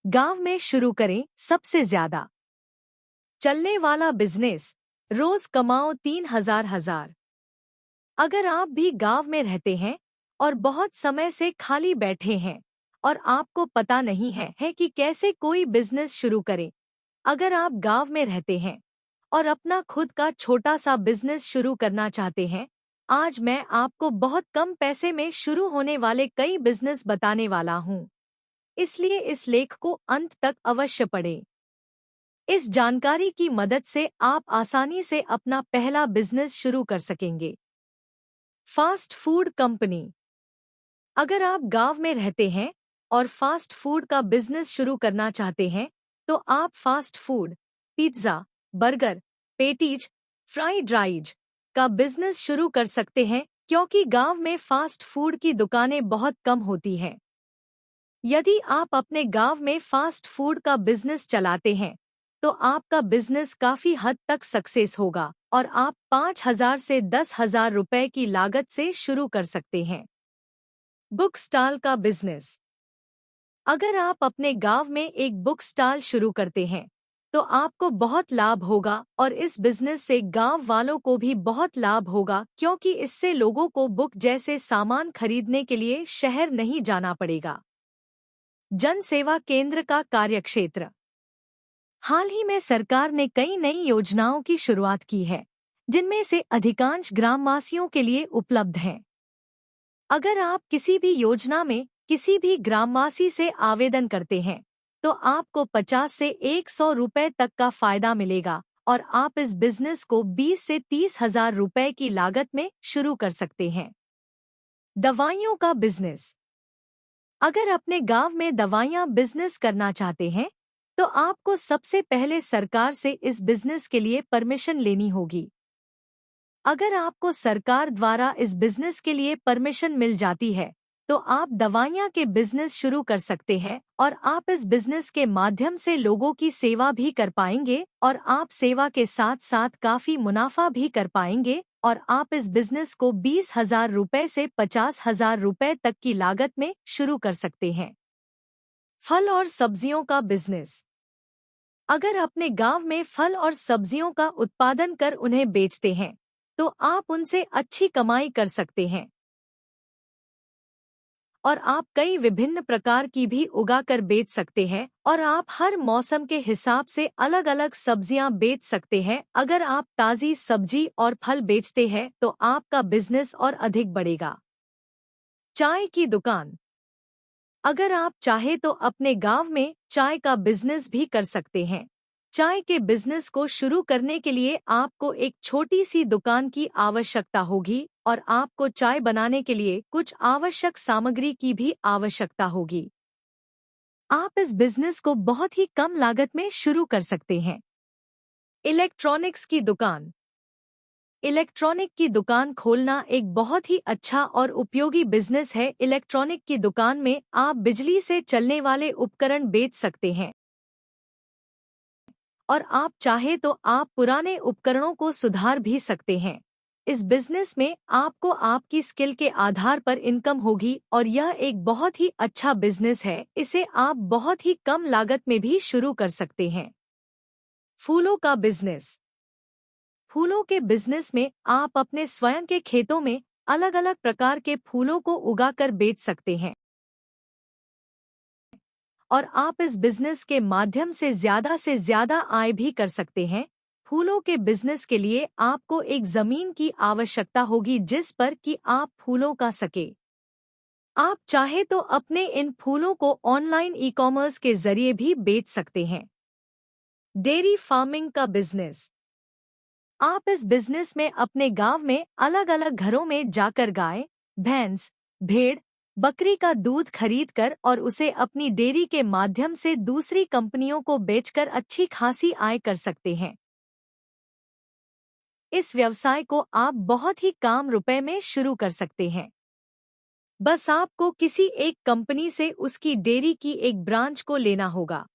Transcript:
गांव में शुरू करें सबसे ज्यादा चलने वाला बिजनेस। रोज कमाओ 3,000। अगर आप भी गांव में रहते हैं और बहुत समय से खाली बैठे हैं और आपको पता नहीं है कि कैसे कोई बिजनेस शुरू करें, अगर आप गांव में रहते हैं और अपना खुद का छोटा सा बिजनेस शुरू करना चाहते हैं, आज मैं आपको बहुत कम पैसे में शुरू होने वाले कई बिजनेस बताने वाला हूं। इसलिए इस लेख को अंत तक अवश्य पढ़ें। इस जानकारी की मदद से आप आसानी से अपना पहला बिजनेस शुरू कर सकेंगे। Fast food company. अगर आप गांव में रहते हैं और फास्ट फूड का बिजनेस शुरू करना चाहते हैं, तो आप fast food, pizza, burger, patties, fried rise का बिजनेस शुरू कर सकते हैं, क्योंकि गांव में फास्ट फूड की दुकानें बहुत कम होती हैं। यदि आप अपने गांव में फास्ट फूड का बिजनेस चलाते हैं, तो आपका बिजनेस काफी हद तक सक्सेस होगा और आप 5,000 से 10,000 रुपए की लागत से शुरू कर सकते हैं। बुक स्टॉल का बिजनेस। अगर आप अपने गांव में एक बुक स्टॉल शुरू करते हैं, तो आपको बहुत लाभ होगा और इस बिजनेस से गांव वालों को भी बहुत लाभ होगा, क्योंकि इससे लोगों को बुक जैसे सामान खरीदने के लिए शहर नहीं जाना पड़ेगा। जन सेवा केंद्र का कार्यक्षेत्र। हाल ही में सरकार ने कई नई योजनाओं की शुरुआत की है, जिनमें से अधिकांश ग्रामवासियों के लिए उपलब्ध हैं। अगर आप किसी भी योजना में किसी भी ग्रामवासी से आवेदन करते हैं, तो आपको 50 से 100 रुपए तक का फायदा मिलेगा और आप इस बिजनेस को 20 से 30,000 रुपए की लागत में शुरू कर सकते हैं। दवाइयों का बिजनेस। अगर अपने गांव में दवाइयां बिजनेस करना चाहते हैं, तो आपको सबसे पहले सरकार से इस बिजनेस के लिए परमिशन लेनी होगी। अगर आपको सरकार द्वारा इस बिजनेस के लिए परमिशन मिल जाती है, तो आप दवाइयां के बिजनेस शुरू कर सकते हैं और आप इस बिजनेस के माध्यम से लोगों की सेवा भी कर पाएंगे और आप सेवा के साथ साथ काफी मुनाफा भी कर पाएंगे और आप इस बिजनेस को 20,000 रुपए से 50,000 रुपए तक की लागत में शुरू कर सकते हैं। फल और सब्जियों का बिजनेस। अगर अपने गांव में फल और सब्जियों का उत्पादन कर उन्हें बेचते हैं, तो आप उनसे अच्छी कमाई कर सकते हैं और आप कई विभिन्न प्रकार की भी उगा कर बेच सकते हैं और आप हर मौसम के हिसाब से अलग अलग सब्जियां बेच सकते हैं। अगर आप ताज़ी सब्जी और फल बेचते हैं, तो आपका बिजनेस और अधिक बढ़ेगा। चाय की दुकान। अगर आप चाहे तो अपने गांव में चाय का बिजनेस भी कर सकते हैं। चाय के बिजनेस को शुरू करने के लिए आपको एक छोटी सी दुकान की आवश्यकता होगी और आपको चाय बनाने के लिए कुछ आवश्यक सामग्री की भी आवश्यकता होगी। आप इस बिजनेस को बहुत ही कम लागत में शुरू कर सकते हैं। इलेक्ट्रॉनिक्स की दुकान। इलेक्ट्रॉनिक की दुकान खोलना एक बहुत ही अच्छा और उपयोगी बिजनेस है। इलेक्ट्रॉनिक की दुकान में आप बिजली से चलने वाले उपकरण बेच सकते हैं और आप चाहे तो आप पुराने उपकरणों को सुधार भी सकते हैं। इस बिजनेस में आपको आपकी स्किल के आधार पर इनकम होगी और यह एक बहुत ही अच्छा बिजनेस है। इसे आप बहुत ही कम लागत में भी शुरू कर सकते हैं। फूलों का बिजनेस। फूलों के बिजनेस में आप अपने स्वयं के खेतों में अलग अलग प्रकार के फूलों को उगाकर बेच सकते हैं और आप इस बिजनेस के माध्यम से ज्यादा आय भी कर सकते हैं। फूलों के बिजनेस के लिए आपको एक जमीन की आवश्यकता होगी जिस पर कि आप फूलों का सके। आप चाहे तो अपने इन फूलों को ऑनलाइन ई-कॉमर्स के जरिए भी बेच सकते हैं। डेयरी फार्मिंग का बिजनेस। आप इस बिजनेस में अपने गांव में अलग अलग घरों में जाकर गाय, भैंस, भेड़, बकरी का दूध खरीदकर और उसे अपनी डेयरी के माध्यम से दूसरी कंपनियों को बेचकर अच्छी खासी आय कर सकते हैं। इस व्यवसाय को आप बहुत ही कम रुपए में शुरू कर सकते हैं। बस आपको किसी एक कंपनी से उसकी डेयरी की एक ब्रांच को लेना होगा